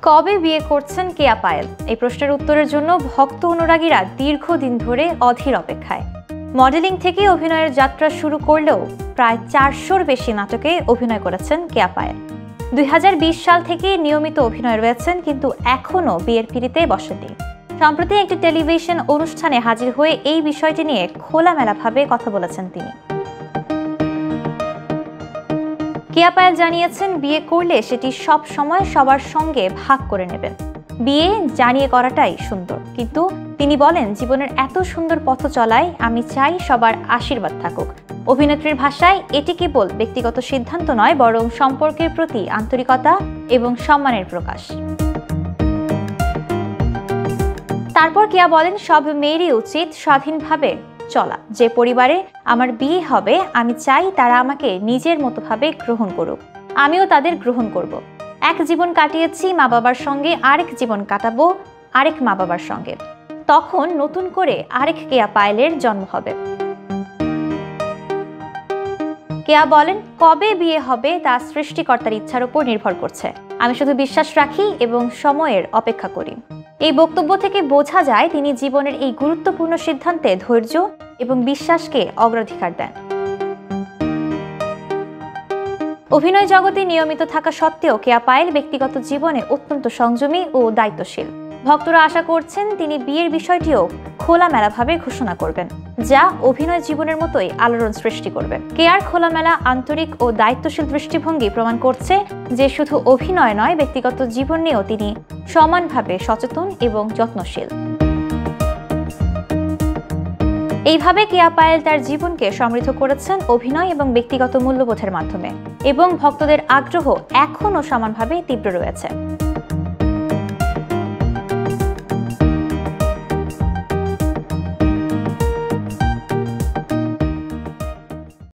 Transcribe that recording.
কবে বিয়ে করছেন কেয়া পায়েল? এই প্রশ্নের উত্তরের জন্য ভক্ত অনুরাগীরা দীর্ঘদিন ধরে অধীর অপেক্ষায়। মডেলিং থেকে অভিনয়ের যাত্রা শুরু করলেও প্রায় 400-র বেশি নাটকে অভিনয় করেছেন কেয়া পায়েল। 2020 সাল থেকে নিয়মিত অভিনয় রয়েছেন, কিন্তু এখনও বিয়ের পিঁড়িতে বসেননি। সম্প্রতি একটি টেলিভিশন অনুষ্ঠানে হাজির হয়ে এই বিষয়টি নিয়ে খোলামেলাভাবে কথা বলেছেন তিনি। কেয়া পায়েল জানিয়েছেন, বিয়ে করলে সেটি সব সময় সবার সঙ্গে ভাগ করে নেবেন। বিয়ে জানিয়ে করাটাই সুন্দর, কিন্তু তিনি বলেন, জীবনের এত সুন্দর পথ চলায় আমি চাই সবার আশীর্বাদ থাকুক। অভিনেত্রীর ভাষায়, এটি কেবল ব্যক্তিগত সিদ্ধান্ত নয়, বরং সম্পর্কের প্রতি আন্তরিকতা এবং সম্মানের প্রকাশ। তারপর কেয়া বলেন, সব মেয়েরই উচিত স্বাধীনভাবে চলা। যে পরিবারে আমার বিয়ে হবে, আমি চাই তারা আমাকে নিজের মতো ভাবে গ্রহণ করুক, আমিও তাদের গ্রহণ করব। এক জীবন কাটিয়েছি মা বাবার সঙ্গে, আরেক জীবন কাটাবো আরেক মা বাবার সঙ্গে। তখন নতুন করে আরেক কেয়া পায়েলের জন্ম হবে। কেয়া বলেন, কবে বিয়ে হবে তা সৃষ্টিকর্তার ইচ্ছার উপর নির্ভর করছে। আমি শুধু বিশ্বাস রাখি এবং সময়ের অপেক্ষা করি। এই বক্তব্য থেকে বোঝা যায়, তিনি জীবনের এই গুরুত্বপূর্ণ সিদ্ধান্তে ধৈর্য এবং বিশ্বাসকে অগ্রাধিকার দেন। অভিনয় জগতে নিয়মিত থাকা সত্ত্বেও কেয়া পায়েল ব্যক্তিগত জীবনে অত্যন্ত সংযমী ও দায়িত্বশীল। ভক্তরা আশা করছেন তিনি বিয়ের বিষয়টিও খোলামেলাভাবে ঘোষণা করবেন, যা অভিনয় জীবনের মতোই আলোড়ন সৃষ্টি করবে। কেয়ার খোলামেলা, আন্তরিক ও দায়িত্বশীল দৃষ্টিভঙ্গি প্রমাণ করছে যে শুধু অভিনয় নয়, ব্যক্তিগত জীবন নিয়েও তিনি সমানভাবে সচেতন এবং যত্নশীল। এইভাবে কেয়া পায়েল তার জীবনকে সমৃদ্ধ করেছেন অভিনয় এবং ব্যক্তিগত মূল্যবোধের মাধ্যমে, এবং ভক্তদের আগ্রহ এখনও সমানভাবে তীব্র রয়েছে।